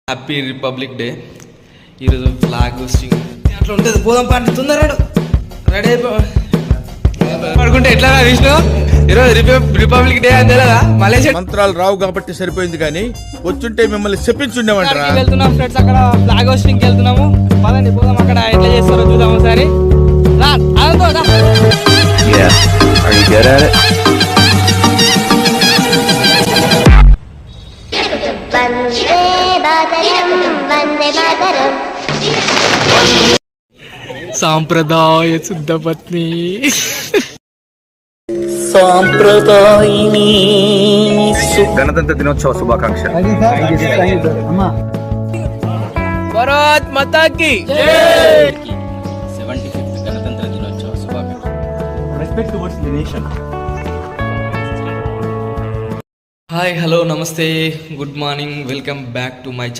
Happy republic day. ఈరోజు flag hosting అట్లా ఉంటుంది. పోదాం పాటి తొందరడు రెడీ పడుకుంటే ఎట్లా విష్ణు? ఈరోజు రిపబ్లిక్ డే అని తెలియదా? మలేషియా మంత్రాలు రావు కాబట్టి సరిపోయింది, కానీ వచ్చుంటే మిమ్మల్ని చెప్పించుండేమంటారా. వెళ్తున్నాం ఫ్రెండ్స్, అక్కడ ఫ్లాగ్ హోస్టింగ్ వెళ్తున్నాము. పదండి పోదాం, అక్కడ ఎట్లా చేస్తారో చూద్దాం ఒకసారి. సాంప్రదాయ శుద్ధ పత్ని సాంప్రదాయిని గణతంత్ర దినోత్సవ శుభాకాంక్ష. భారత్ మాతా కీ 75th గణతంత్ర దినోత్సవ శుభాకాంక్ష. Respect towards the nation. Hi, hello, నమస్తే, good morning, welcome back to my channel.